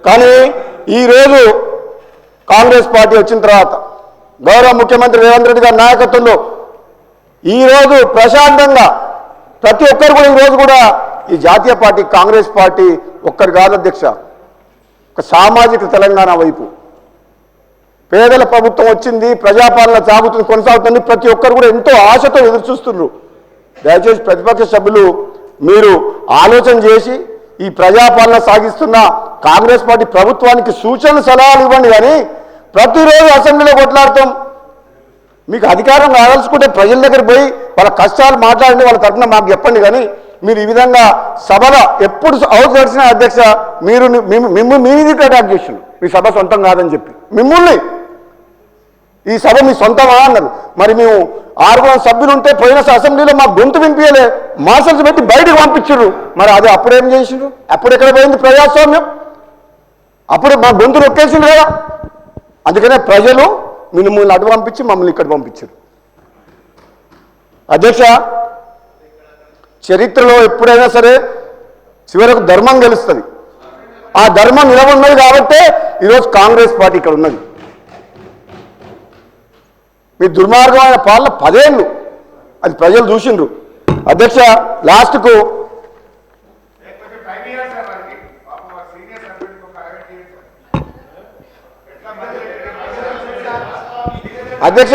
కానీ ఈరోజు కాంగ్రెస్ పార్టీ వచ్చిన తర్వాత గౌరవ ముఖ్యమంత్రి రేవంత్ రెడ్డి గారి నాయకత్వంలో ఈరోజు ప్రశాంతంగా ప్రతి ఒక్కరు కూడా ఈరోజు కూడా ఈ జాతీయ పార్టీ కాంగ్రెస్ పార్టీ ఒక్కరు కాదు అధ్యక్ష, ఒక సామాజిక తెలంగాణ వైపు పేదల ప్రభుత్వం వచ్చింది, ప్రజాపాలన సాగుతుంది, కొనసాగుతుంది, ప్రతి ఒక్కరు కూడా ఎంతో ఆశతో ఎదురు చూస్తున్నారు. దయచేసి ప్రతిపక్ష సభ్యులు మీరు ఆలోచన చేసి ఈ ప్రజాపాలన సాగిస్తున్న కాంగ్రెస్ పార్టీ ప్రభుత్వానికి సూచనలు సలహాలు ఇవ్వండి. కానీ ప్రతిరోజు అసెంబ్లీలో కొట్లాడతాం, మీకు అధికారం కావాల్సుకుంటే ప్రజల దగ్గర పోయి వాళ్ళ కష్టాలు మాట్లాడండి, వాళ్ళ తరఫున మాకు చెప్పండి. కానీ మీరు ఈ విధంగా సభలో ఎప్పుడు అవుట్ నడిచిన అధ్యక్ష మీరు మీది అటాక్ చేసిండు, మీ సభ సొంతం కాదని చెప్పి మిమ్మల్ని ఈ సభ మీ సొంతమా అన్నారు. మరి మేము 6 సభ్యులు ఉంటే పోయిన అసెంబ్లీలో మా గొంతు వినిపించలే, మార్షల్స్ పెట్టి బయటకు పంపించారు. మరి అది అప్పుడేం చేసిండ్రు? అప్పుడు ఎక్కడ పోయింది ప్రజాస్వామ్యం? అప్పుడు మా గొంతు నొక్కేసిండ్రు కదా. అందుకనే ప్రజలు మిమ్మల్ని అటు పంపించి మమ్మల్ని ఇక్కడ పంపించారు. అధ్యక్ష, చరిత్రలో ఎప్పుడైనా సరే చివరకు ధర్మం గెలుస్తుంది. ఆ ధర్మం నిలబడినది కాబట్టే ఈరోజు కాంగ్రెస్ పార్టీ ఇక్కడ ఉన్నది. మీ దుర్మార్గమైన పాలన 10 ఏళ్ళు అది ప్రజలు చూసిండ్రు. అధ్యక్ష, లాస్ట్కు అధ్యక్ష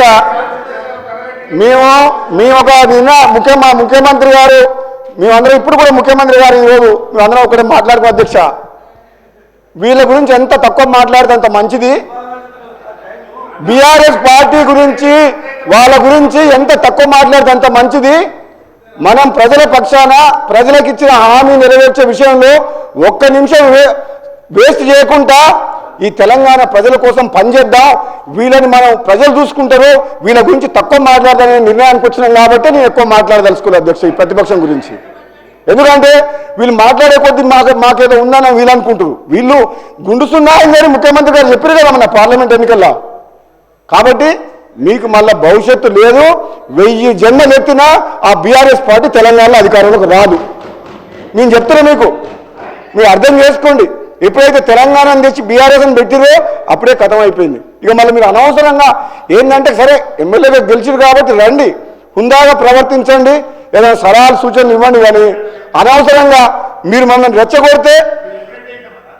మేము ఒక నిన్న ముఖ్యమంత్రి గారు మేమందరం ఇప్పుడు కూడా ముఖ్యమంత్రి గారు ఈరోజు మేమందరం ఒకటే మాట్లాడుకో అధ్యక్ష, వీళ్ళ గురించి ఎంత తక్కువ మాట్లాడితే అంత మంచిది. బీఆర్ఎస్ పార్టీ గురించి వాళ్ళ గురించి ఎంత తక్కువ మాట్లాడితే అంత మంచిది. మనం ప్రజల పక్షాన ప్రజలకు ఇచ్చిన హామీ నెరవేర్చే విషయంలో ఒక్క నిమిషం వేస్ట్ చేయకుండా ఈ తెలంగాణ ప్రజల కోసం పనిచేద్దాం, వీళ్ళని మనం ప్రజలు చూసుకుంటారు, వీళ్ళ గురించి తక్కువ మాట్లాడదనే నిర్ణయానికి వచ్చినాం కాబట్టి నేను ఎక్కువ మాట్లాడదలుచుకోలేదు అధ్యక్ష ఈ ప్రతిపక్షం గురించి. ఎందుకంటే వీళ్ళు మాట్లాడే కొద్దీ మాకేదో ఉందని వీళ్ళు అనుకుంటారు. వీళ్ళు గుండుసున్నాయని ముఖ్యమంత్రి గారు చెప్పారు కదా మన పార్లమెంట్ ఎన్నికల్లో. కాబట్టి మీకు మళ్ళీ భవిష్యత్తు లేదు, 1000 జన్మలు ఎత్తినా ఆ బీఆర్ఎస్ పార్టీ తెలంగాణలో అధికారంలోకి రాదు. నేను చెప్తున్నా మీకు, మీరు అర్థం చేసుకోండి. ఎప్పుడైతే తెలంగాణను తెచ్చి బీఆర్ఎస్ని పెట్టిరో అప్పుడే కథం అయిపోయింది. ఇక మళ్ళీ మీరు అనవసరంగా ఏంటంటే సరే ఎమ్మెల్యేగా గెలిచిరు కాబట్టి రండి, హుందాగా ప్రవర్తించండి, ఏదైనా సలహాలు సూచనలు ఇవ్వండి. కానీ అనవసరంగా మీరు మమ్మల్ని రెచ్చగొడితే